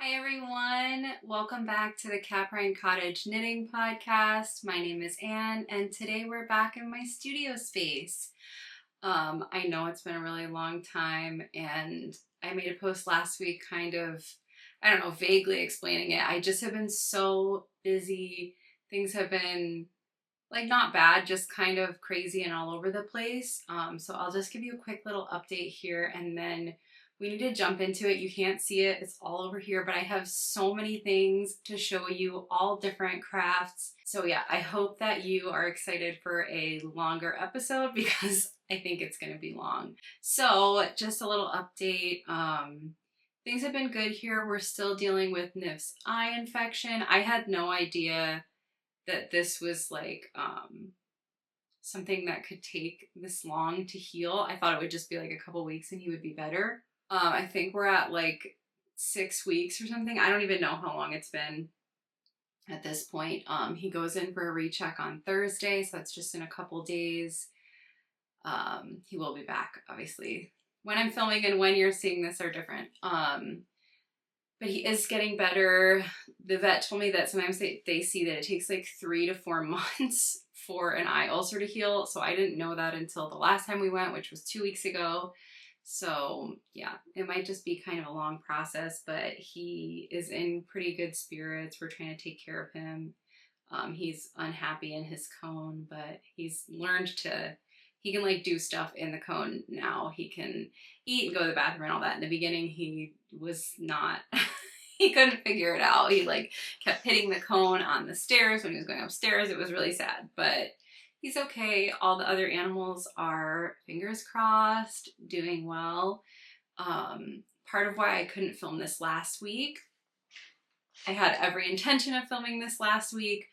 Hi everyone, welcome back to the Caprine Cottage Knitting Podcast. My name is Anne and today we're back in my studio space. I know it's been a really long time and I made a post last week kind of, vaguely explaining it. I just have been so busy. Things have been like not bad, just kind of crazy and all over the place. So I'll just give you a quick little update here and then we need to jump into it. You can't see it, it's all over here, but I have so many things to show you, all different crafts. So yeah, I hope that you are excited for a longer episode because I think it's gonna be long. So just a little update. Things have been good here. We're still dealing with Nif's eye infection. I had no idea that this was like something that could take this long to heal. I thought it would just be like a couple weeks and he would be better. I think we're at like 6 weeks or something. I don't even know how long it's been at this point. He goes in for a recheck on Thursday, so that's just in a couple days. He will be back, obviously. When I'm filming and when you're seeing this are different. But he is getting better. The vet told me that sometimes they see that it takes like 3 to 4 months for an eye ulcer to heal. So I didn't know that until the last time we went, which was 2 weeks ago. So yeah, it might just be kind of a long process, but he is in pretty good spirits. We're trying to take care of him. He's unhappy in his cone, but he's learned he can like do stuff in the cone now. He can eat and go to the bathroom and all that. In the beginning, he was not, he couldn't figure it out. He like kept hitting the cone on the stairs when he was going upstairs. It was really sad, but he's okay. All the other animals are, fingers crossed, doing well. Part of why I couldn't film this last week, I had every intention of filming this last week,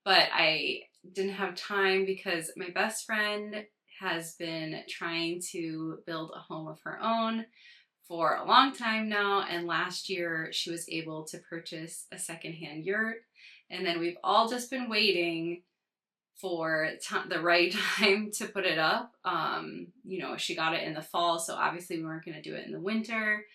but I didn't have time because my best friend has been trying to build a home of her own for a long time now, and last year she was able to purchase a secondhand yurt, and then we've all just been waiting for the right time to put it up. She got it in the fall, so obviously we weren't going to do it in the winter.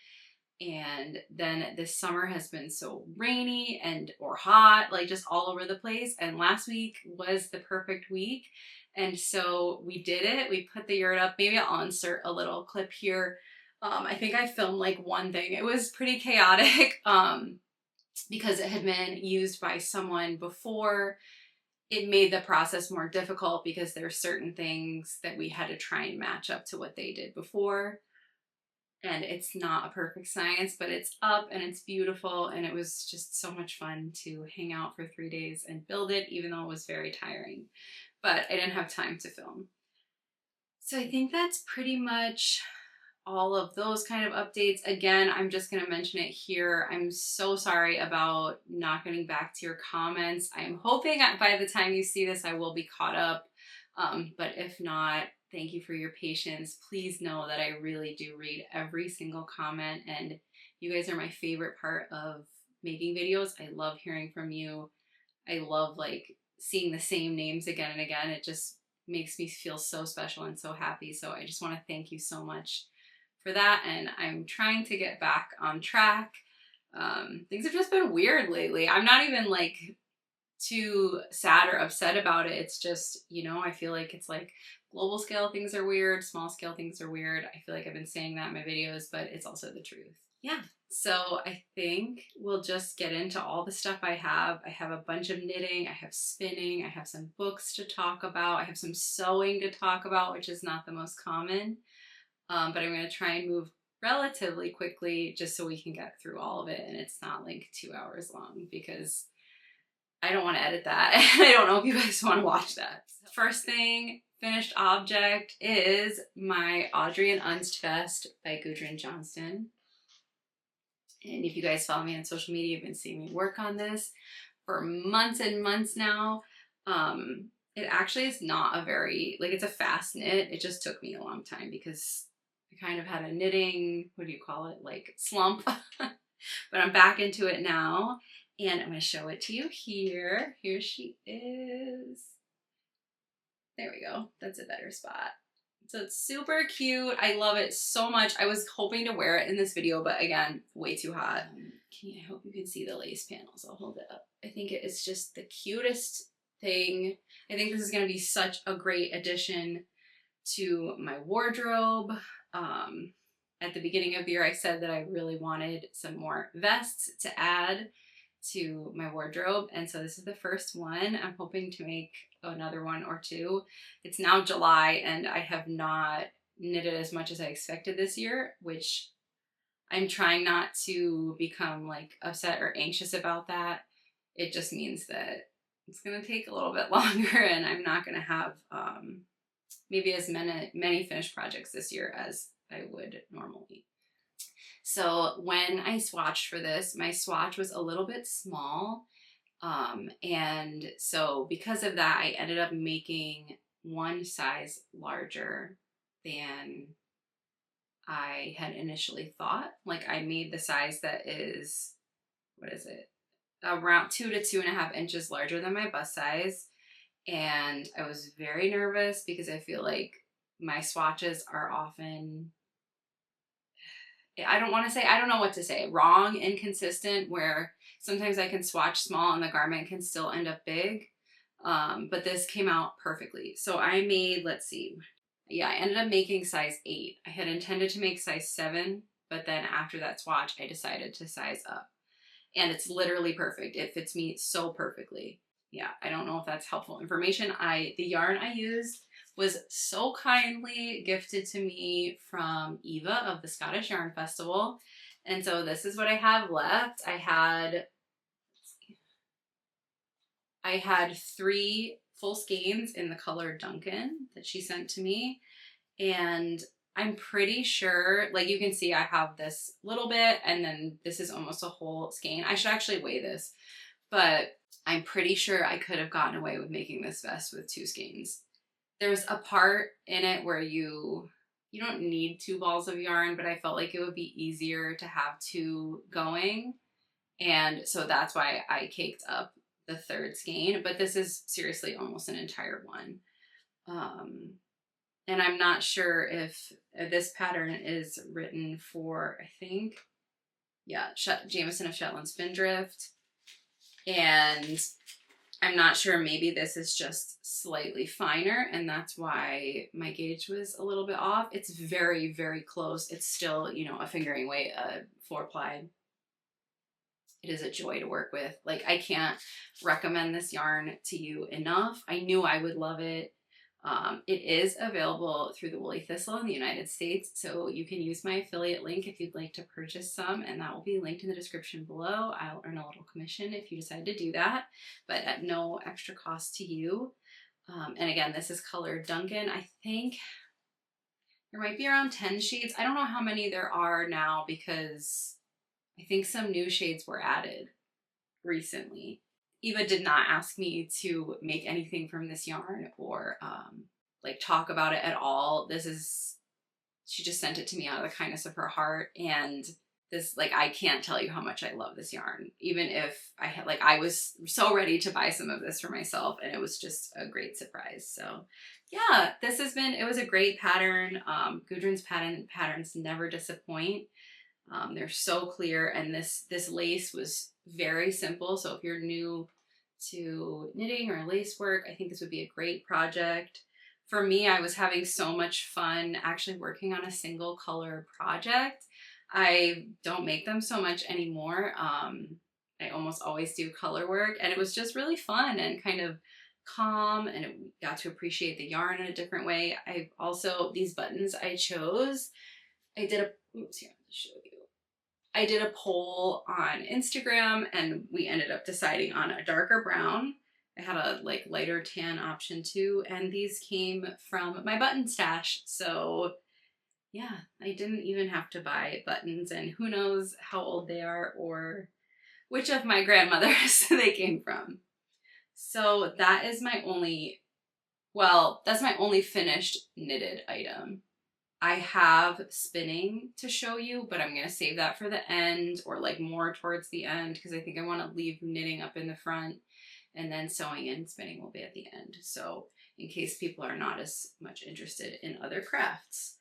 And then this summer has been so rainy or hot, like just all over the place. And last week was the perfect week. And so we did it. We put the yurt up. Maybe I'll insert a little clip here. I think I filmed like one thing. It was pretty chaotic because it had been used by someone before. It made the process more difficult because there are certain things that we had to try and match up to what they did before. And it's not a perfect science, but it's up and it's beautiful. And it was just so much fun to hang out for 3 days and build it, even though it was very tiring. But I didn't have time to film. So I think that's pretty much all of those kind of updates. Again, I'm just going to mention it here. I'm so sorry about not getting back to your comments. I'm hoping by the time you see this, I will be caught up. But if not, thank you for your patience. Please know that I really do read every single comment, and you guys are my favorite part of making videos. I love hearing from you. I love like seeing the same names again and again. It just makes me feel so special and so happy. So I just want to thank you so much for that, and I'm trying to get back on track. Things have just been weird lately. I'm not even like too sad or upset about it. It's just, I feel like it's like global scale things are weird, small scale things are weird. I feel like I've been saying that in my videos, but it's also the truth. yeah, so I think we'll just get into all the stuff I have. I have a bunch of knitting, I have spinning, I have some books to talk about, I have some sewing to talk about, which is not the most common, but I'm going to try and move relatively quickly just so we can get through all of it and it's not like 2 hours long because I don't want to edit that. I don't know if you guys want to watch that. First thing, finished object is my Audrey and Unst Vest by Gudrun Johnston. And if you guys follow me on social media, you've been seeing me work on this for months and months now. It actually is not a very, like, it's a fast knit. It just took me a long time because I kind of had a knitting, what do you call it, like slump. But I'm back into it now and I'm going to show it to you here. Here she is. There we go. That's a better spot. So it's super cute. I love it so much. I was hoping to wear it in this video, but again, way too hot. I hope you can see the lace panels. I'll hold it up. I think it is just the cutest thing. I think this is going to be such a great addition to my wardrobe. At the beginning of the year, I said that I really wanted some more vests to add to my wardrobe, and so this is the first one. I'm hoping to make another one or two. It's now July and I have not knitted as much as I expected this year, which I'm trying not to become like upset or anxious about that. It just means that it's going to take a little bit longer and I'm not going to have maybe as many finished projects this year as I would normally. So when I swatched for this, my swatch was a little bit small. And so because of that, I ended up making one size larger than I had initially thought. Like I made the size that is, what is it? Around 2 to 2.5 inches larger than my bust size. And I was very nervous because I feel like my swatches are often, I don't know what to say, wrong, inconsistent, where sometimes I can swatch small and the garment can still end up big. But this came out perfectly. So I made, let's see. Yeah, I ended up making size 8. I had intended to make size 7, but then after that swatch, I decided to size up. And it's literally perfect. It fits me so perfectly. Yeah, I don't know if that's helpful information. The yarn I used was so kindly gifted to me from Eva of the Scottish Yarn Festival. And so this is what I have left. I had 3 full skeins in the color Duncan that she sent to me. And I'm pretty sure, like you can see, I have this little bit and then this is almost a whole skein. I should actually weigh this, but I'm pretty sure I could have gotten away with making this vest with 2 skeins. There's a part in it where you don't need 2 balls of yarn, but I felt like it would be easier to have 2 going. And so that's why I caked up the 3rd skein, but this is seriously almost an entire one. And I'm not sure if this pattern is written for, I think, yeah, Jameson of Shetland Spindrift. And I'm not sure, maybe this is just slightly finer and that's why my gauge was a little bit off. It's very, very close. It's still, you know, a fingering weight, 4-ply. It is a joy to work with. Like, I can't recommend this yarn to you enough. I knew I would love it. It is available through the Woolly Thistle in the United States, so you can use my affiliate link if you'd like to purchase some, and that will be linked in the description below. I'll earn a little commission if you decide to do that, but at no extra cost to you. And again, this is color Duncan. I think there might be around 10 shades. I don't know how many there are now because I think some new shades were added recently. Eva did not ask me to make anything from this yarn or like talk about it at all. She just sent it to me out of the kindness of her heart. And this, like, I can't tell you how much I love this yarn. Even if I was so ready to buy some of this for myself and it was just a great surprise. So yeah, it was a great pattern. Gudrun's patterns never disappoint. They're so clear, and this lace was very simple. So if you're new to knitting or lace work, I think this would be a great project. For me, I was having so much fun actually working on a single color project. I don't make them so much anymore. I almost always do color work, and it was just really fun and kind of calm, and it got to appreciate the yarn in a different way. I also, these buttons I chose, I did a, oops, here, I'll show you. I did a poll on Instagram and we ended up deciding on a darker brown. I had a like lighter tan option too, and these came from my button stash. So yeah, I didn't even have to buy buttons, and who knows how old they are or which of my grandmothers they came from. So that is my only, well, that's my only finished knitted item. I have spinning to show you, but I'm going to save that for the end, or like more towards the end, because I think I want to leave knitting up in the front, and then sewing and spinning will be at the end. So in case people are not as much interested in other crafts.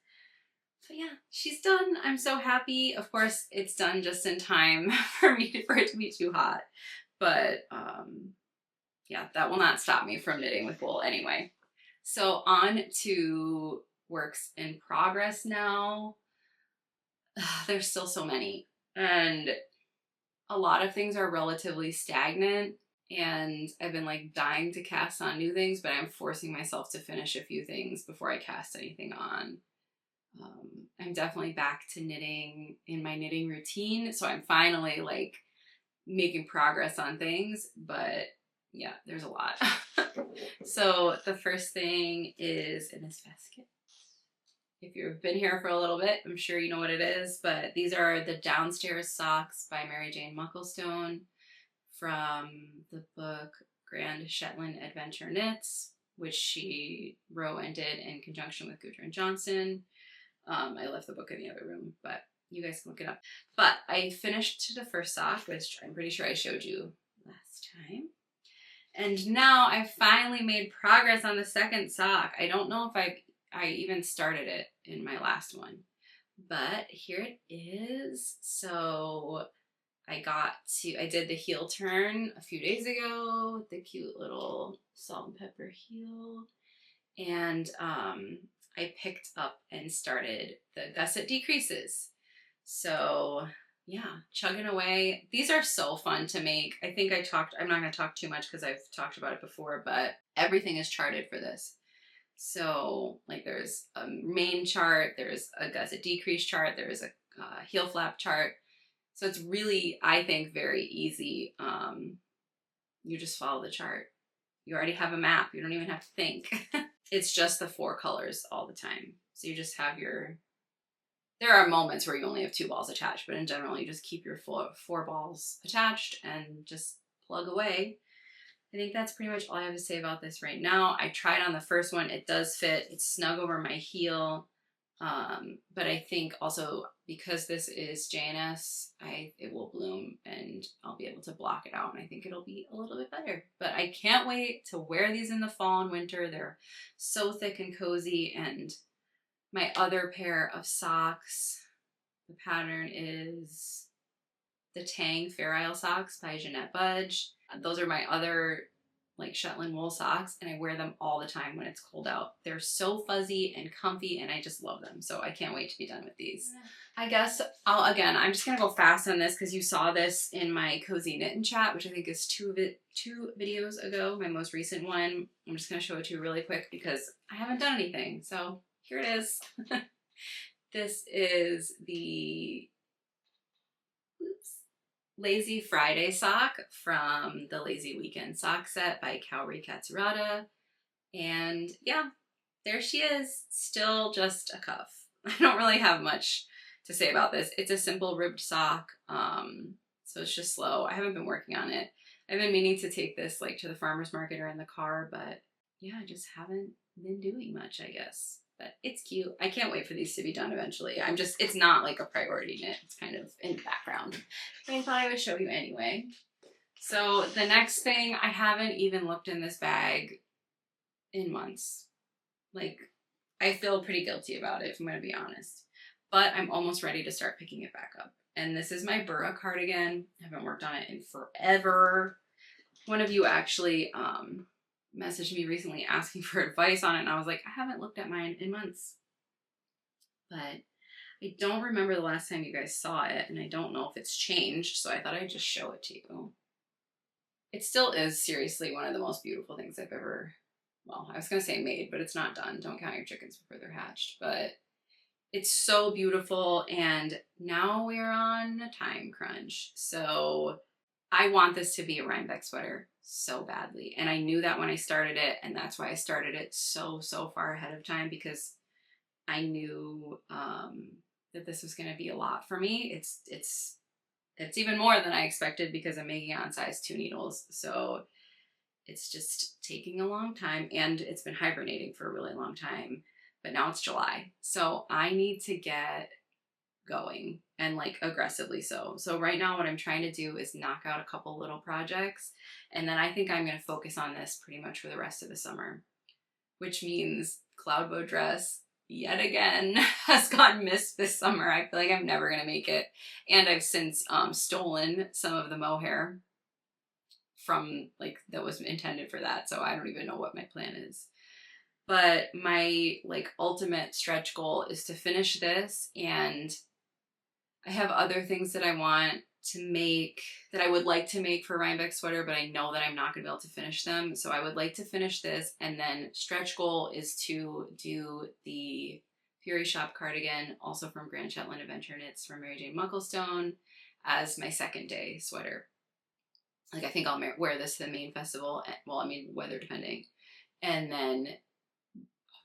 So yeah, she's done. I'm so happy. Of course, it's done just in time for it to be too hot, but yeah, that will not stop me from knitting with wool anyway. So on to works in progress now. There's still so many, and a lot of things are relatively stagnant, and I've been like dying to cast on new things, but I'm forcing myself to finish a few things before I cast anything on. I'm definitely back to knitting in my knitting routine, so I'm finally like making progress on things, but yeah, there's a lot. So the first thing is in this basket. If you've been here for a little bit, I'm sure you know what it is, but these are the Downstairs Socks by Mary Jane Mucklestone from the book Grand Shetland Adventure Knits, which she wrote and did in conjunction with Gudrun Johnson. I left the book in the other room, but you guys can look it up. But I finished the first sock, which I'm pretty sure I showed you last time. And now I finally made progress on the second sock. I don't know if I even started it in my last one, but here it is. So I did the heel turn a few days ago with the cute little salt and pepper heel. And I picked up and started the gusset decreases. So yeah, chugging away. These are so fun to make. I think I'm not going to talk too much because I've talked about it before, but everything is charted for this. So like there's a main chart, there's a gusset decrease chart, there's a heel flap chart. So it's really, I think, very easy. You just follow the chart. You already have a map. You don't even have to think. It's just the 4 colors all the time. So you just have there are moments where you only have 2 balls attached, but in general, you just keep your 4 balls attached and just plug away. I think that's pretty much all I have to say about this right now. I tried on the first one. It does fit. It's snug over my heel. But I think also because this is JNS, it will bloom and I'll be able to block it out, and I think it'll be a little bit better. But I can't wait to wear these in the fall and winter. They're so thick and cozy. And my other pair of socks, the pattern is the Tang Fair Isle socks by Jeanette Budge. Those are my other like Shetland wool socks, and I wear them all the time when it's cold out. They're so fuzzy and comfy, and I just love them. So I can't wait to be done with these. I guess I'm just gonna go fast on this because you saw this in my Cozy Knit and Chat, which I think is two videos ago, my most recent one. I'm just gonna show it to you really quick because I haven't done anything. So here it is. This is the Lazy Friday sock from the Lazy Weekend sock set by Kaori Katsurada. And yeah, there she is, still just a cuff. I don't really have much to say about this. It's a simple ribbed sock, so it's just slow. I haven't been working on it. I've been meaning to take this like to the farmer's market or in the car, but yeah, I just haven't been doing much, I guess. But it's cute. I can't wait for these to be done eventually. It's not like a priority knit. It's kind of in the background. But I thought I would show you anyway. So the next thing, I haven't even looked in this bag in months. Like, I feel pretty guilty about it, if I'm going to be honest. But I'm almost ready to start picking it back up. And this is my Burra cardigan. I haven't worked on it in forever. One of you actually messaged me recently asking for advice on it, and I was like, I haven't looked at mine in months. But I don't remember the last time you guys saw it, and I don't know if it's changed, so I thought I'd just show it to you. It still is seriously one of the most beautiful things I've ever, well, I was going to say made, but it's not done. Don't count your chickens before they're hatched. But it's so beautiful, and now we're on a time crunch. So I want this to be a Rhinebeck sweater so badly. And I knew that when I started it, and that's why I started it so far ahead of time, because I knew that this was going to be a lot for me. It's even more than I expected because I'm making it on size 2 needles. So it's just taking a long time, and it's been hibernating for a really long time, but now it's July. So I need to get going, and like aggressively so. So right now what I'm trying to do is knock out a couple little projects, and then I think I'm going to focus on this pretty much for the rest of the summer, which means cloud bow dress yet again has gotten missed this summer. I feel like I'm never going to make it. And I've since stolen some of the mohair from like that was intended for that. So I don't even know what my plan is. But my like ultimate stretch goal is to finish this, and I have other things that I want to make, that I would like to make for Rhinebeck sweater, but I know that I'm not going to be able to finish them. So I would like to finish this, and then stretch goal is to do the Fury Shop cardigan, also from Grand Shetland Adventure Knits from Mary Jane Mucklestone, as my second day sweater. Like I think I'll wear this to the main festival, well, I mean, weather depending. And then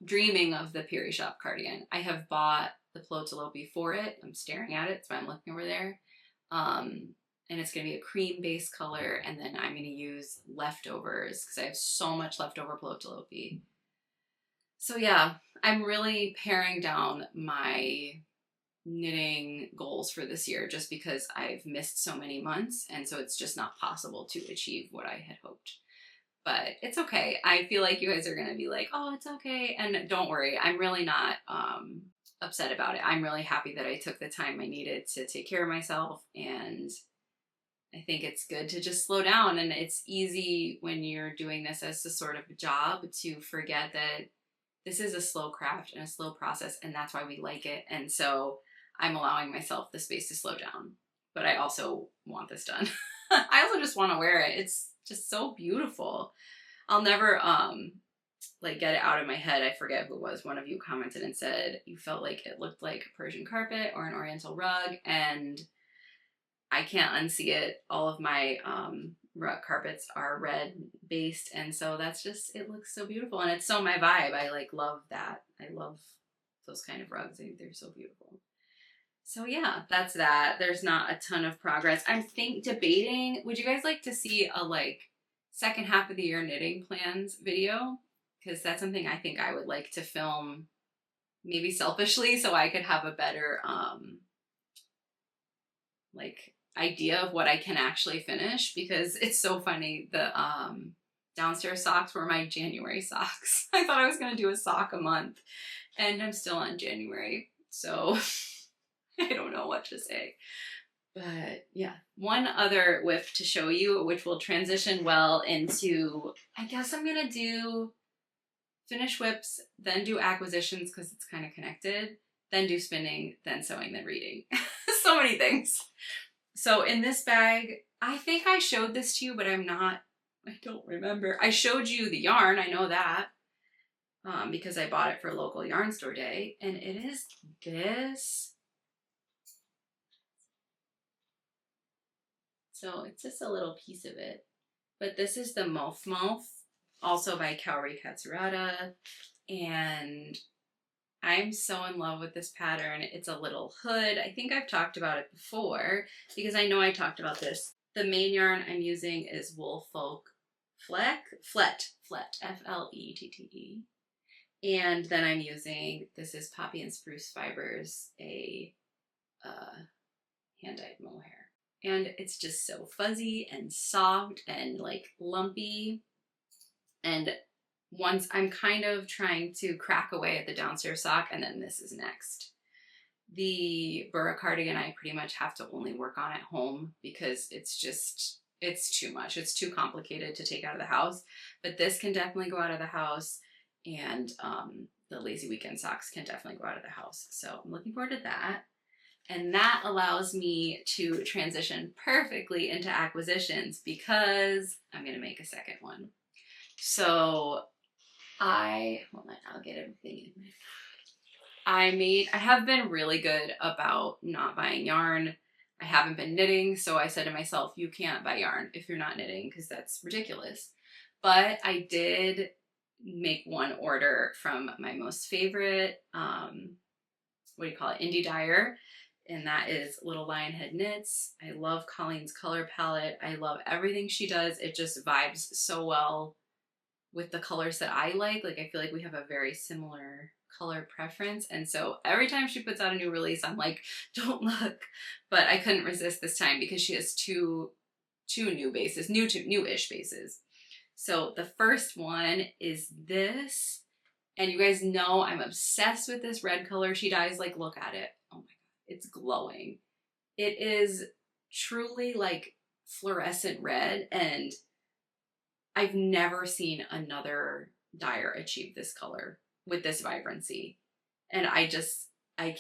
dreaming of the Fury Shop cardigan. I have bought the Plotalopi for it. I'm staring at it, that's why I'm looking over there. And it's going to be a cream base color, and then I'm going to use leftovers because I have so much leftover Plotalopi. So yeah, I'm really paring down my knitting goals for this year just because I've missed so many months, and so it's just not possible to achieve what I had hoped. But it's okay. I feel like you guys are going to be like, oh, it's okay. And don't worry, I'm really not upset about it. I'm really happy that I took the time I needed to take care of myself, and I think it's good to just slow down. And it's easy when you're doing this as a sort of job to forget that this is a slow craft and a slow process, and that's why we like it. And so I'm allowing myself the space to slow down, but I also want this done. I also just want to wear it. It's just so beautiful. I'll never like get it out of my head. I forget who it was. One of you commented and said you felt like it looked like a Persian carpet or an Oriental rug, and I can't unsee it. All of my rug carpets are red based, and so that's just, it looks so beautiful, and it's so my vibe. I like love that. I love those kind of rugs. I think they're so beautiful. So yeah, that's that. There's not a ton of progress. I'm debating, would you guys like to see a like second half of the year knitting plans video? Because that's something I think I would like to film, maybe selfishly, so I could have a better like idea of what I can actually finish, because it's so funny. The downstairs socks were my January socks. I thought I was going to do a sock a month, and I'm still on January, so I don't know what to say. But yeah, one other whiff to show you, which will transition well into, I guess I'm going to do finish whips, then do acquisitions because it's kind of connected, then do spinning, then sewing, then reading. So many things. So in this bag, I think I showed this to you, but I don't remember. I showed you the yarn, I know that, because I bought it for local yarn store day, and it is this. So it's just a little piece of it, but this is the Mof Mof, also by Kaori Katsurata, and I'm so in love with this pattern. It's a little hood. I think I've talked about it before because I know I talked about this. The main yarn I'm using is Woolfolk Flet, F-L-E-T-T-E. And then I'm using, this is Poppy and Spruce Fibers, a hand-dyed mohair. And it's just so fuzzy and soft and like lumpy. And once I'm kind of trying to crack away at the downstairs sock, and then this is next. The Burra cardigan, I pretty much have to only work on at home because it's too much. It's too complicated to take out of the house. But this can definitely go out of the house. And the lazy weekend socks can definitely go out of the house. So I'm looking forward to that. And that allows me to transition perfectly into acquisitions because I'm going to make a second one. So hold on, I'll get everything in. I have been really good about not buying yarn. I haven't been knitting, so I said to myself, you can't buy yarn if you're not knitting because that's ridiculous. But I did make one order from my most favorite, indie dyer, and that is Little Lionhead Knits. I love Colleen's color palette. I love everything she does. It just vibes so well with the colors that I like. Like, I feel like we have a very similar color preference, and so every time she puts out a new release, I'm like, don't look. But I couldn't resist this time because she has two new bases, new-ish bases. So the first one is this, and you guys know I'm obsessed with this red color she dyes. Like, look at it. Oh my god, it's glowing. It is truly like fluorescent red, and I've never seen another dyer achieve this color with this vibrancy. And I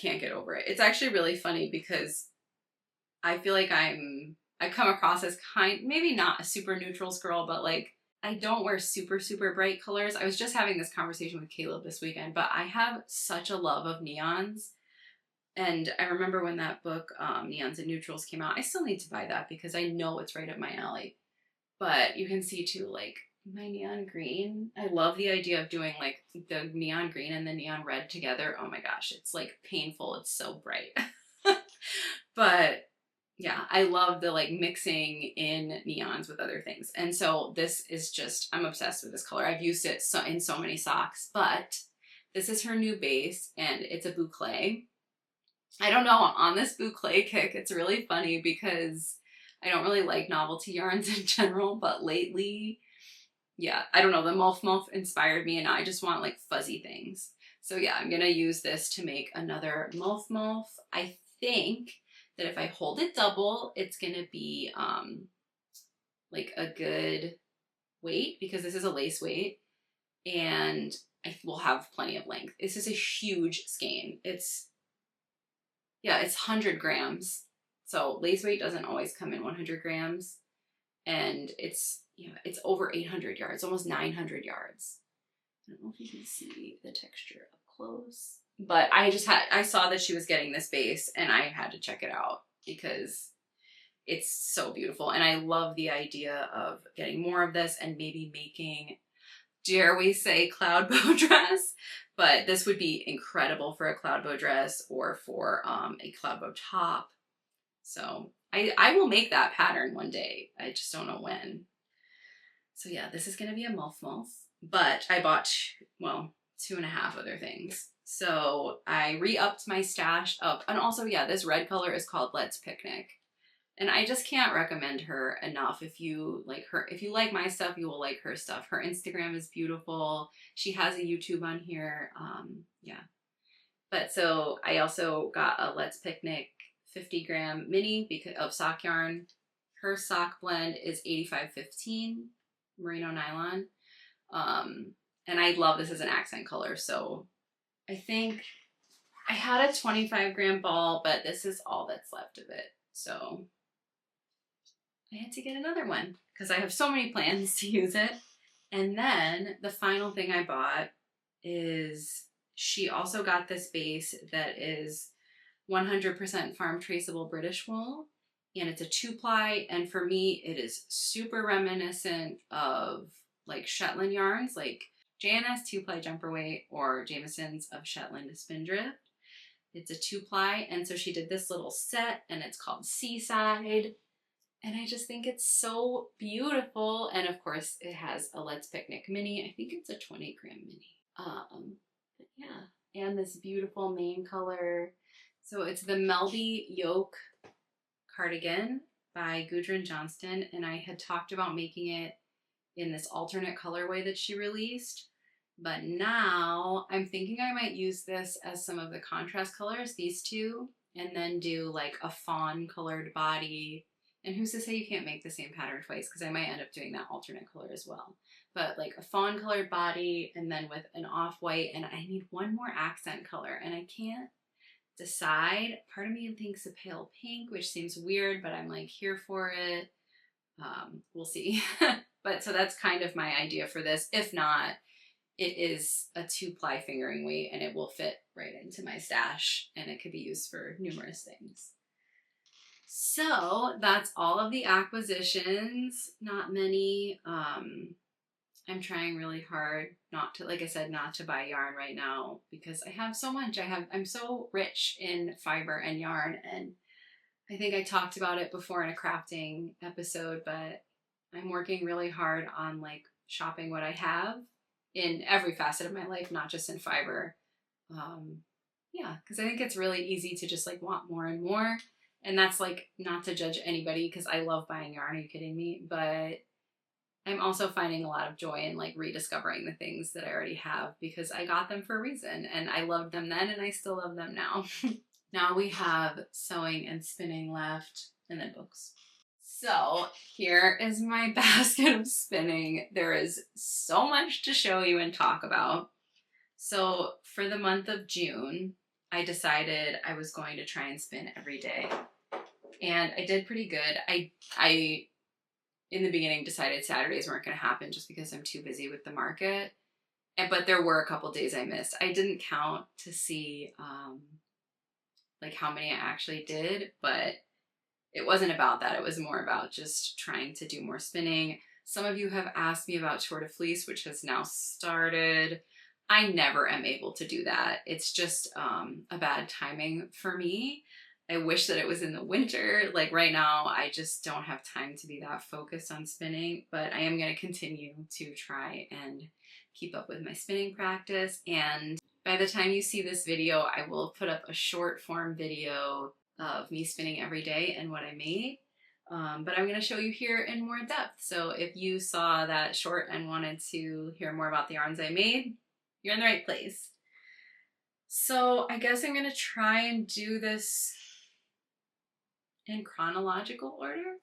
can't get over it. It's actually really funny because I feel like I come across as maybe not a super neutrals girl, but like, I don't wear super, super bright colors. I was just having this conversation with Caleb this weekend, but I have such a love of neons. And I remember when that book, Neons and Neutrals, came out. I still need to buy that because I know it's right up my alley. But you can see too, like, my neon green. I love the idea of doing like the neon green and the neon red together. Oh my gosh, it's like painful. It's so bright. But yeah, I love the like mixing in neons with other things. And so this is just, I'm obsessed with this color. I've used it in so many socks, but this is her new base and it's a boucle. I don't know, on this boucle kick, it's really funny because I don't really like novelty yarns in general, but lately, yeah, I don't know, the Muff inspired me and I just want like fuzzy things. So yeah, I'm gonna use this to make another Muff. I think that if I hold it double, it's gonna be like a good weight because this is a lace weight and I will have plenty of length. This is a huge skein. It's 100 grams. So lace weight doesn't always come in 100 grams. And it's over 800 yards, almost 900 yards. I don't know if you can see the texture up close. But I saw that she was getting this base and I had to check it out because it's so beautiful. And I love the idea of getting more of this and maybe making, dare we say, cloud bow dress. But this would be incredible for a cloud bow dress or for a cloud bow top. So I will make that pattern one day. I just don't know when. So yeah, this is going to be a Muff. But I bought, 2.5 other things. So I re-upped my stash of, and also, yeah, this red color is called Let's Picnic. And I just can't recommend her enough. If you like her, if you like my stuff, you will like her stuff. Her Instagram is beautiful. She has a YouTube on here. Yeah. But so I also got a Let's Picnic 50-gram mini of sock yarn. Her sock blend is 8515 merino nylon. And I love this as an accent color. So I think I had a 25-gram ball, but this is all that's left of it. So I had to get another one because I have so many plans to use it. And then the final thing I bought is she also got this base that is 100% farm traceable British wool, and it's a 2-ply, and for me it is super reminiscent of like Shetland yarns, like JNS 2-ply jumper weight or Jameson's of Shetland Spindrift. It's a 2-ply, and so she did this little set and it's called Seaside, and I just think it's so beautiful. And of course it has a Let's Picnic mini. I think it's a 20-gram mini. But yeah, and this beautiful main color. So it's the Melby Yoke cardigan by Gudrun Johnston, and I had talked about making it in this alternate colorway that she released, but now I'm thinking I might use this as some of the contrast colors, these two, and then do like a fawn colored body. And who's to say you can't make the same pattern twice, because I might end up doing that alternate color as well. but like a fawn colored body and then with an off-white, and I need one more accent color and I can't decide. Part of me thinks a pale pink, which seems weird, but I'm like here for it. We'll see. But so that's kind of my idea for this. If not, it is a 2-ply fingering weight and it will fit right into my stash and it could be used for numerous things. So that's all of the acquisitions, not many. I'm trying really hard not to, like I said, not to buy yarn right now because I have so much. I'm so rich in fiber and yarn, and I think I talked about it before in a crafting episode, but I'm working really hard on like shopping what I have in every facet of my life, not just in fiber. Yeah, because I think it's really easy to just like want more and more. And that's like not to judge anybody because I love buying yarn. Are you kidding me? But I'm also finding a lot of joy in like rediscovering the things that I already have because I got them for a reason and I loved them then and I still love them now. Now we have sewing and spinning left and then books. So here is my basket of spinning. There is so much to show you and talk about. So for the month of June, I decided I was going to try and spin every day. And I did pretty good. I in the beginning decided Saturdays weren't going to happen just because I'm too busy with the market. But there were a couple days I missed. I didn't count to see like how many I actually did, but it wasn't about that. It was more about just trying to do more spinning. Some of you have asked me about Tour de Fleece, which has now started. I never am able to do that. It's just a bad timing for me. I wish that it was in the winter. Like right now, I just don't have time to be that focused on spinning, but I am going to continue to try and keep up with my spinning practice. And by the time you see this video, I will put up a short form video of me spinning every day and what I made. But I'm going to show you here in more depth. So if you saw that short and wanted to hear more about the yarns I made, you're in the right place. So I guess I'm going to try and do this in chronological order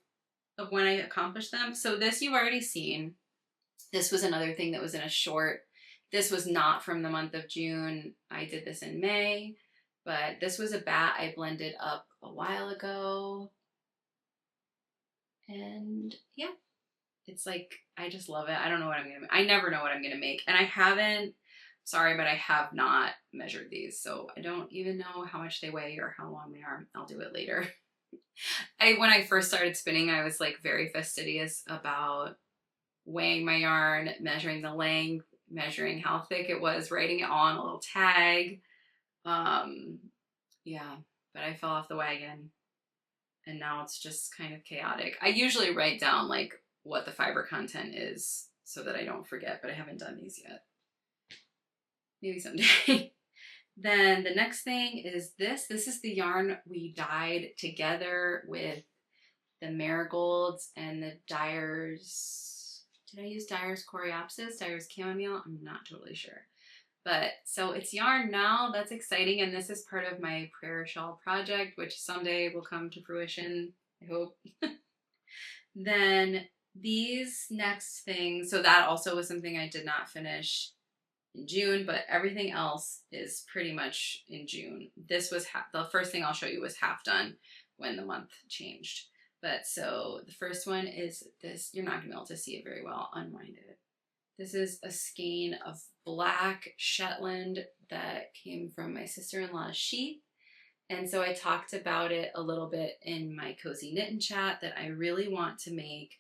of when I accomplished them. So this you've already seen. This was another thing that was in a short. This was not from the month of June. I did this in May, but this was a bat I blended up a while ago. And yeah, it's like, I just love it. I don't know what I'm going to make. I never know what I'm going to make. And I haven't, sorry, but I have not measured these. So I don't even know how much they weigh or how long they are. I'll do it later. When I first started spinning, I was like very fastidious about weighing my yarn, measuring the length, measuring how thick it was, writing it on a little tag. Yeah, but I fell off the wagon and now it's just kind of chaotic. I usually write down like what the fiber content is so that I don't forget, but I haven't done these yet. Maybe someday. Then the next thing is this. This is the yarn we dyed together with the marigolds and the Dyer's. Did I use Dyer's Coreopsis? Dyer's Chamomile? I'm not totally sure. But so it's yarn now. That's exciting. And this is part of my prayer shawl project, which someday will come to fruition, I hope. Then these next things. So that also was something I did not finish in June, but everything else is pretty much in June. This was the first thing I'll show you was half done when the month changed. But so the first one is this. You're not gonna be able to see it very well. Unwind it. This is a skein of black Shetland that came from my sister-in-law's sheath. And so I talked about it a little bit in my Cozy Knit Chat that I really want to make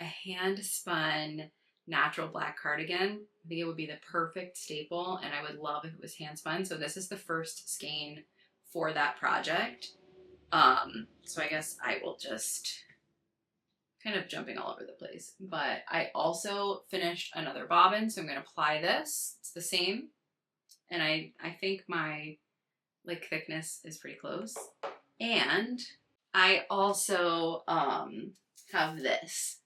a hand-spun natural black cardigan. I think it would be the perfect staple and I would love if it was hand spun. So this is the first skein for that project. So I guess I will just kind of jumping all over the place, but I also finished another bobbin. So I'm going to apply this. It's the same. And I think my like thickness is pretty close. And I also, have this.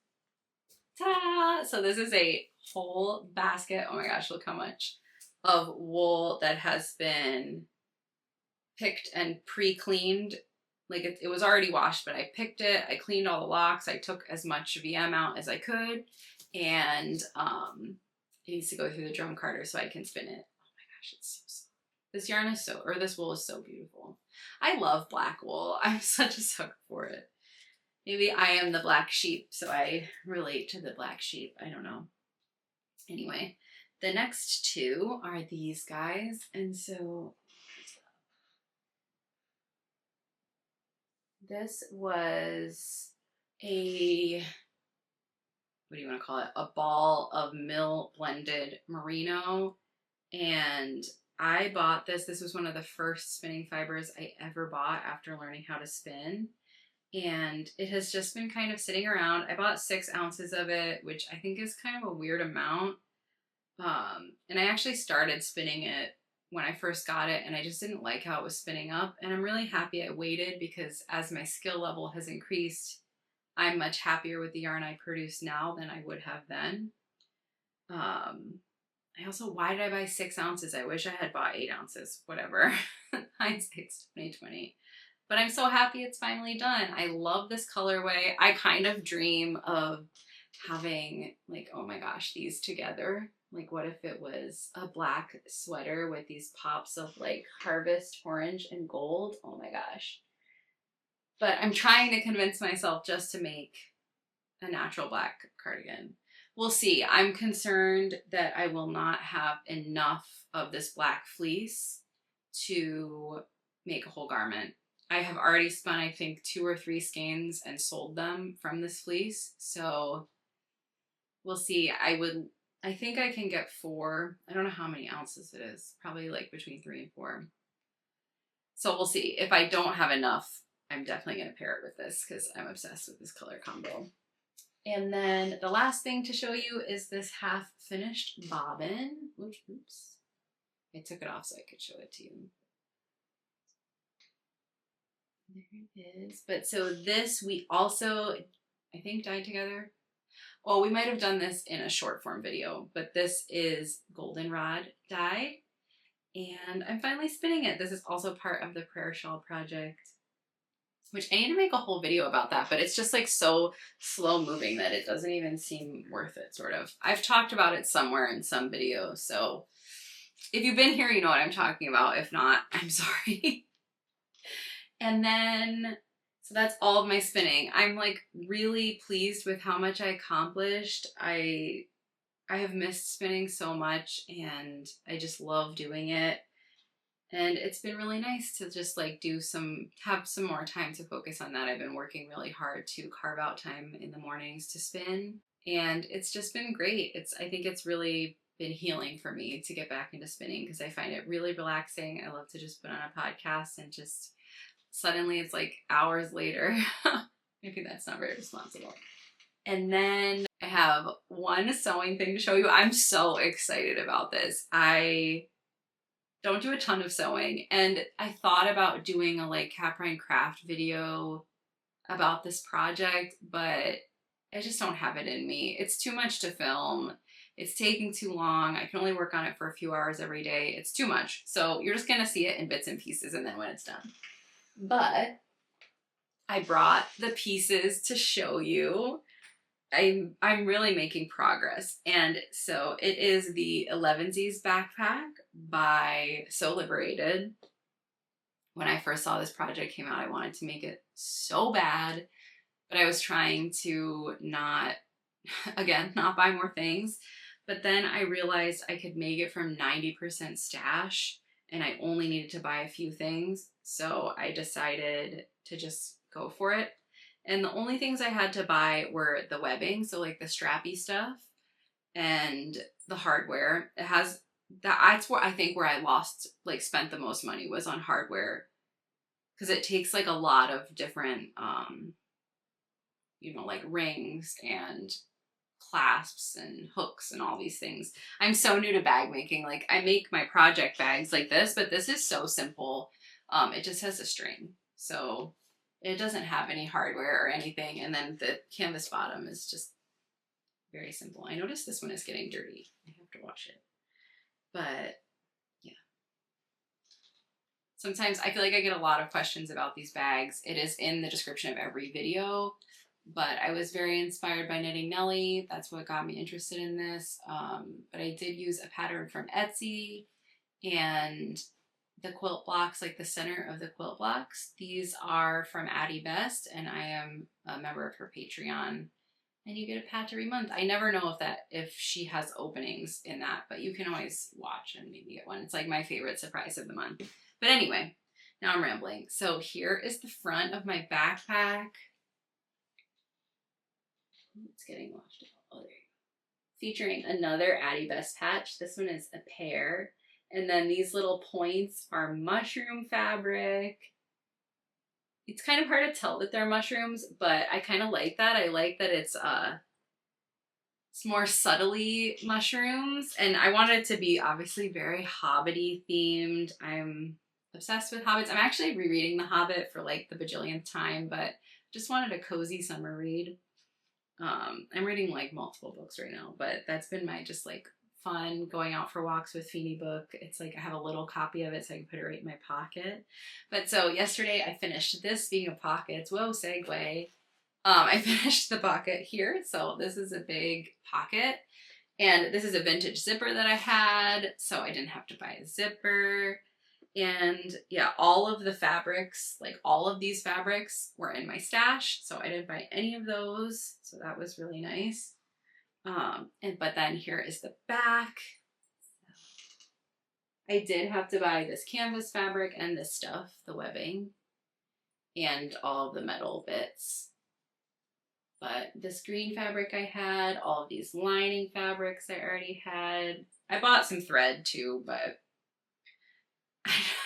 Ta-da! So this is a whole basket. Oh my gosh, look how much of wool that has been picked and pre-cleaned. Like it was already washed, but I picked it. I cleaned all the locks. I took as much VM out as I could. and it needs to go through the drum carder so I can spin it. Oh my gosh, it's so soft. This yarn is so, or this wool is so beautiful. I love black wool. I'm such a sucker for it. Maybe I am the black sheep, so I relate to the black sheep. I don't know. Anyway, the next two are these guys. And so this was a, what do you want to call it? A ball of mill blended merino. And I bought this. This was one of the first spinning fibers I ever bought after learning how to spin. And it has just been kind of sitting around. I bought 6 ounces of it, which I think is kind of a weird amount. And I actually started spinning it when I first got it, and I just didn't like how it was spinning up. And I'm really happy I waited, because as my skill level has increased, I'm much happier with the yarn I produce now than I would have then. I also, why did I buy 6 ounces? I wish I had bought 8 ounces, whatever. Hindsight's 2020. But I'm so happy it's finally done. I love this colorway. I kind of dream of having, like, oh my gosh, these together. Like, what if it was a black sweater with these pops of like harvest orange and gold? Oh my gosh. But I'm trying to convince myself just to make a natural black cardigan. We'll see. I'm concerned that I will not have enough of this black fleece to make a whole garment. I have already spun, I think, 2 or 3 skeins and sold them from this fleece. So we'll see. I think I can get 4. I don't know how many ounces it is. Probably like between 3 and 4. So we'll see. If I don't have enough, I'm definitely going to pair it with this, because I'm obsessed with this color combo. And then the last thing to show you is this half finished bobbin. Oops. I took it off so I could show it to you. There it is. But so this we also, I think, dyed together. Well, we might have done this in a short form video, but this is goldenrod dye, and I'm finally spinning it. This is also part of the prayer shawl project, which I need to make a whole video about that, but it's just like so slow moving that it doesn't even seem worth it, sort of. I've talked about it somewhere in some video, so if you've been here, you know what I'm talking about. If not, I'm sorry. And then, so that's all of my spinning. I'm like really pleased with how much I accomplished. I have missed spinning so much, and I just love doing it. And it's been really nice to just like have some more time to focus on that. I've been working really hard to carve out time in the mornings to spin, and it's just been great. I think it's really been healing for me to get back into spinning, because I find it really relaxing. I love to just put on a podcast and just suddenly it's like hours later. Maybe that's not very responsible. And then I have one sewing thing to show you. I'm so excited about this. I don't do a ton of sewing, and I thought about doing a like Caprine craft video about this project, but I just don't have it in me. It's too much to film. It's taking too long. I can only work on it for a few hours every day. It's too much. So you're just gonna see it in bits and pieces, and then when it's done. But I brought the pieces to show you. I'm really making progress. And so it is the Elevenses Backpack by Sew Liberated. When I first saw this project came out, I wanted to make it so bad, but I was trying to not buy more things. But then I realized I could make it from 90% stash, and I only needed to buy a few things. So I decided to just go for it. And the only things I had to buy were the webbing, so like the strappy stuff, and the hardware. That's where I think where I spent the most money was on hardware, because it takes like a lot of different, like rings and clasps and hooks and all these things. I'm so new to bag making. Like, I make my project bags like this, but this is so simple. It just has a string, so it doesn't have any hardware or anything. And then the canvas bottom is just very simple. I noticed this one is getting dirty. I have to wash it. But yeah. Sometimes I feel like I get a lot of questions about these bags. It is in the description of every video, but I was very inspired by Knitting Nelly. That's what got me interested in this. But I did use a pattern from Etsy, and the quilt blocks, like the center of the quilt blocks, these are from Audrey Best, and I am a member of her Patreon, and you get a patch every month. I never know if she has openings in that, but you can always watch and maybe get one. It's like my favorite surprise of the month. But anyway, now I'm rambling. So here is the front of my backpack. It's getting washed out. Oh, there you go. Featuring another Audrey Best patch. This one is a pear. And then these little points are mushroom fabric. It's kind of hard to tell that they're mushrooms, but I kind of like that. I like that it's more subtly mushrooms. And I want it to be obviously very Hobbity themed. I'm obsessed with Hobbits. I'm actually rereading The Hobbit for like the bajillionth time, but just wanted a cozy summer read. I'm reading like multiple books right now, but that's been my just like fun going out for walks with Feeny book. It's like I have a little copy of it so I can put it right in my pocket. But so yesterday I finished this, speaking of pockets, whoa, segue. I finished the pocket here. So this is a big pocket, and this is a vintage zipper that I had, so I didn't have to buy a zipper. And yeah, all of the fabrics, like all of these fabrics were in my stash, so I didn't buy any of those, so that was really nice. But then here is the back. I did have to buy this canvas fabric and this stuff, the webbing, and all of the metal bits. But this green fabric I had, all of these lining fabrics I already had. I bought some thread too, but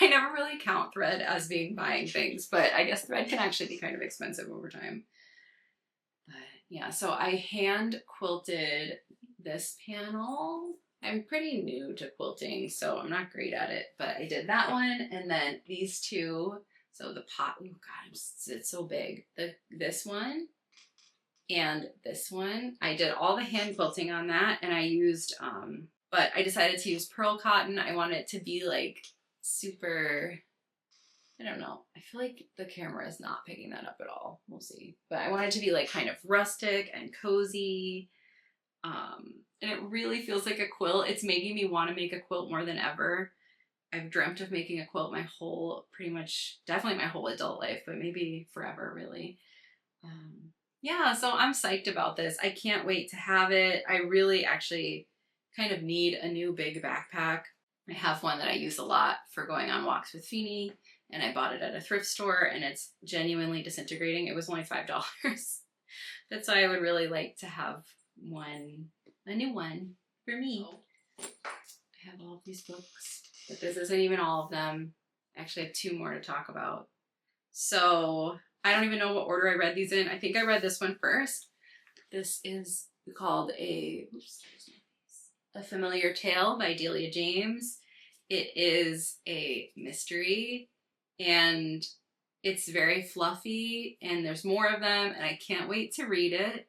I never really count thread as being buying things, but I guess thread can actually be kind of expensive over time. But yeah, so I hand quilted this panel. I'm pretty new to quilting, so I'm not great at it, but I did that one, and then these two. So the pot, oh god, it's so big. This one and this one. I did all the hand quilting on that, and I used, but I decided to use pearl cotton. I want it to be like super, I don't know. I feel like the camera is not picking that up at all. We'll see. But I want it to be like kind of rustic and cozy. And it really feels like a quilt. It's making me want to make a quilt more than ever. I've dreamt of making a quilt my whole, pretty much, definitely my whole adult life, but maybe forever, really. Yeah, so I'm psyched about this. I can't wait to have it. I really actually kind of need a new big backpack. I have one that I use a lot for going on walks with Feeny, and I bought it at a thrift store, and it's genuinely disintegrating. It was only $5. That's why I would really like to have one, a new one for me. I have all of these books, but this isn't even all of them. Actually, I have two more to talk about. So I don't even know what order I read these in. I think I read this one first. This is called A Familiar Tale by Delia James. It is a mystery, and it's very fluffy, and there's more of them, and I can't wait to read it.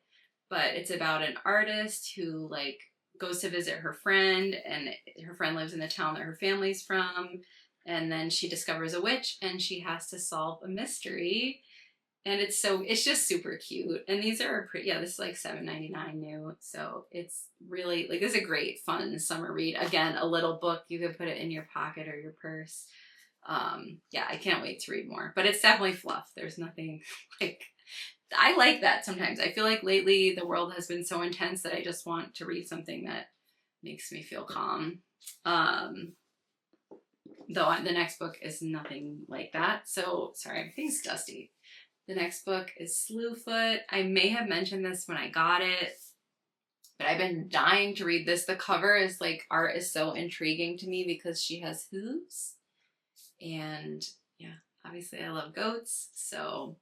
But it's about an artist who like goes to visit her friend, and her friend lives in the town that her family's from, and then she discovers a witch, and she has to solve a mystery. And it's just super cute. And these are pretty, yeah, this is like $7.99 new. So it's really, like, this is a great, fun summer read. Again, a little book. You could put it in your pocket or your purse. Yeah, I can't wait to read more. But it's definitely fluff. There's nothing, like, I like that sometimes. I feel like lately the world has been so intense that I just want to read something that makes me feel calm. Though the next book is nothing like that. So, sorry, everything's dusty. The next book is Slewfoot. I may have mentioned this when I got it, but I've been dying to read this. The cover is like, art is so intriguing to me because she has hooves. And yeah, obviously I love goats. So,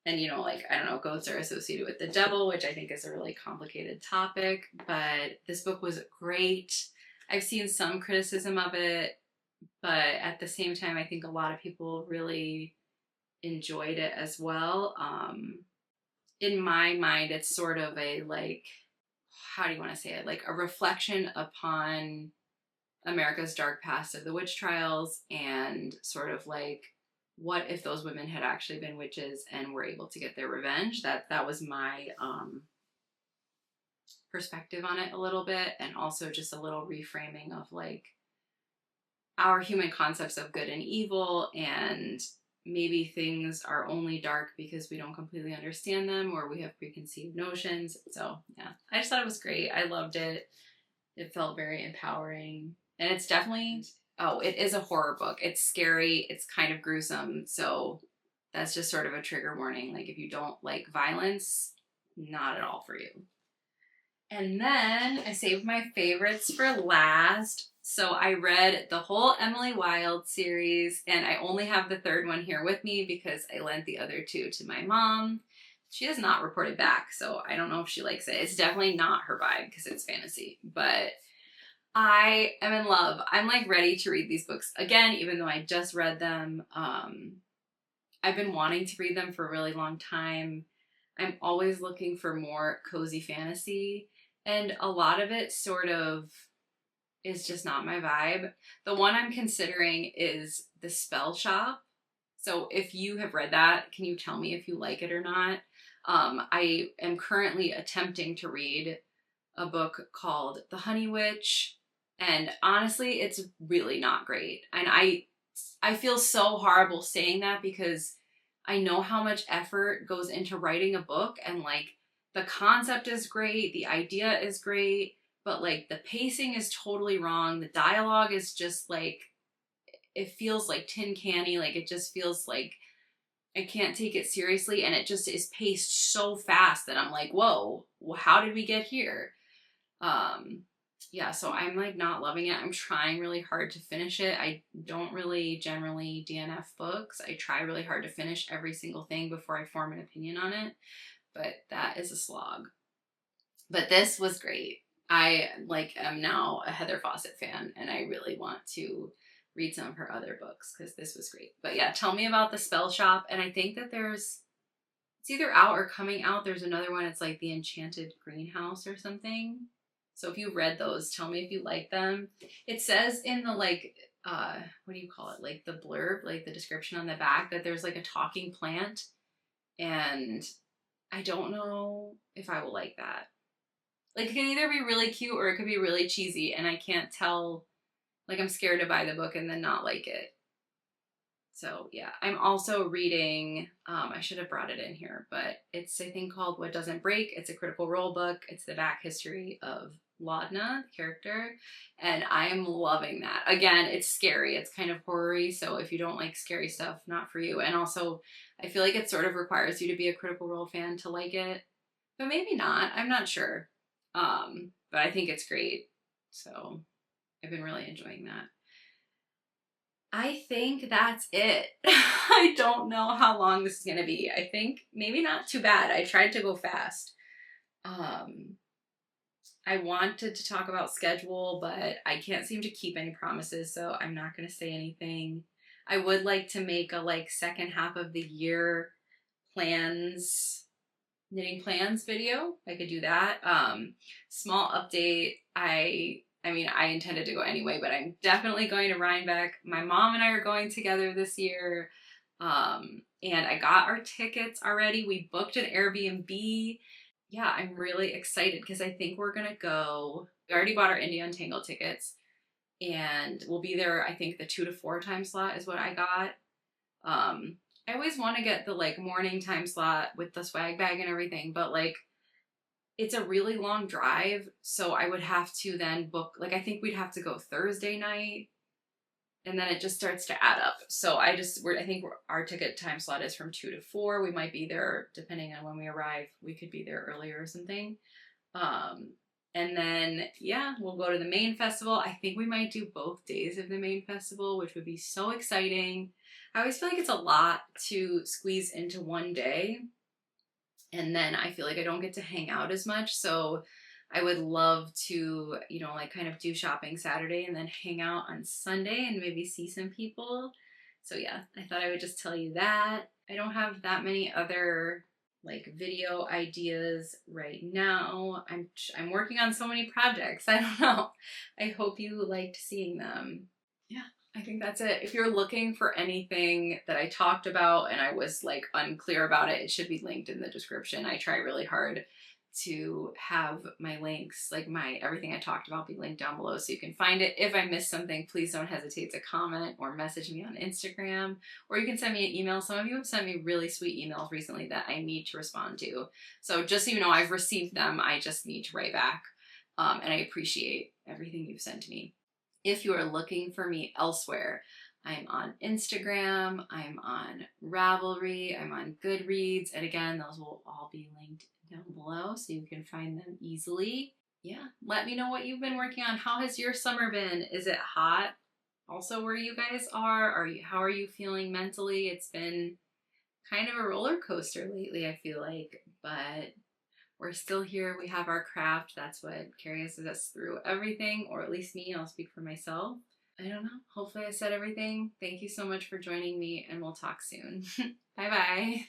and you know, like, I don't know, goats are associated with the devil, which I think is a really complicated topic, but this book was great. I've seen some criticism of it, but at the same time, I think a lot of people really enjoyed it as well. In my mind, it's sort of a, like, how do you want to say it? Like a reflection upon America's dark past of the witch trials, and sort of like what if those women had actually been witches and were able to get their revenge? That was my perspective on it a little bit, and also just a little reframing of like our human concepts of good and evil, and maybe things are only dark because we don't completely understand them or we have preconceived notions. So yeah, I just thought it was great. I loved it. It felt very empowering, and it's definitely, oh, it is a horror book. It's scary. It's kind of gruesome. So that's just sort of a trigger warning. Like if you don't like violence, not at all for you. And then I saved my favorites for last. So I read the whole Emily Wilde series, and I only have the third one here with me because I lent the other two to my mom. She has not reported back, so I don't know if she likes it. It's definitely not her vibe because it's fantasy, but I am in love. I'm like ready to read these books again, even though I just read them. I've been wanting to read them for a really long time. I'm always looking for more cozy fantasy, and a lot of it sort of is just not my vibe. The one I'm considering is The Spell Shop. So if you have read that, can you tell me if you like it or not? I am currently attempting to read a book called The Honey Witch, and honestly, it's really not great. And I feel so horrible saying that because I know how much effort goes into writing a book, and like the concept is great, the idea is great, but like the pacing is totally wrong. The dialogue is just like, it feels like tin canny. Like it just feels like I can't take it seriously, and it just is paced so fast that I'm like, whoa, how did we get here? Yeah, so I'm like not loving it. I'm trying really hard to finish it. I don't really generally DNF books. I try really hard to finish every single thing before I form an opinion on it, but that is a slog. But this was great. I like am now a Heather Fawcett fan, and I really want to read some of her other books because this was great. But yeah, tell me about The Spell Shop. And I think that it's either out or coming out. There's another one. It's like The Enchanted Greenhouse or something. So if you read those, tell me if you like them. It says in the like, what do you call it? Like the blurb, like the description on the back, that there's like a talking plant, and I don't know if I will like that. Like it can either be really cute or it could be really cheesy, and I can't tell. Like I'm scared to buy the book and then not like it. So yeah, I'm also reading, I should have brought it in here, but it's a thing called What Doesn't Break. It's a critical role book. It's the back history of Laudna, the character, and I am loving that. Again, it's scary. It's kind of horror-y, so if you don't like scary stuff, not for you. And also, I feel like it sort of requires you to be a Critical Role fan to like it, but maybe not. I'm not sure. But I think it's great. So I've been really enjoying that. I think that's it. I don't know how long this is going to be. I think maybe not too bad. I tried to go fast. I wanted to talk about schedule, but I can't seem to keep any promises, so I'm not going to say anything. I would like to make a like second half of the year knitting plans video. I could do that. Small update. I mean, I intended to go anyway, but I'm definitely going to Rhinebeck. My mom and I are going together this year. And I got our tickets already. We booked an Airbnb. Yeah, I'm really excited because I think we're going to go. We already bought our India Untangled tickets, and we'll be there. I think the 2 to 4 time slot is what I got. I always want to get the like morning time slot with the swag bag and everything, but like it's a really long drive, so I would have to then book, like I think we'd have to go Thursday night, and then it just starts to add up. So I think our ticket time slot is from 2 to 4. We might be there, depending on when we arrive, we could be there earlier or something. And then, yeah, we'll go to the main festival. I think we might do both days of the main festival, which would be so exciting. I always feel like it's a lot to squeeze into one day, and then I feel like I don't get to hang out as much. So I would love to, you know, like kind of do shopping Saturday and then hang out on Sunday and maybe see some people. So yeah, I thought I would just tell you that. I don't have that many other like video ideas right now. I'm working on so many projects. I don't know. I hope you liked seeing them. Yeah. I think that's it. If you're looking for anything that I talked about and I was like unclear about it, it should be linked in the description. I try really hard to have my links, like everything I talked about, be linked down below so you can find it. If I missed something, please don't hesitate to comment or message me on Instagram, or you can send me an email. Some of you have sent me really sweet emails recently that I need to respond to. So just so you know, I've received them. I just need to write back. And I appreciate everything you've sent to me. If you are looking for me elsewhere, I'm on Instagram, I'm on Ravelry, I'm on Goodreads, and again, those will all be linked down below so you can find them easily. Yeah, let me know what you've been working on. How has your summer been? Is it hot? Also, where you guys are how are you feeling mentally? It's been kind of a roller coaster lately, I feel like, but we're still here. We have our craft. That's what carries us through everything, or at least me. I'll speak for myself. I don't know. Hopefully I said everything. Thank you so much for joining me, and we'll talk soon. Bye-bye.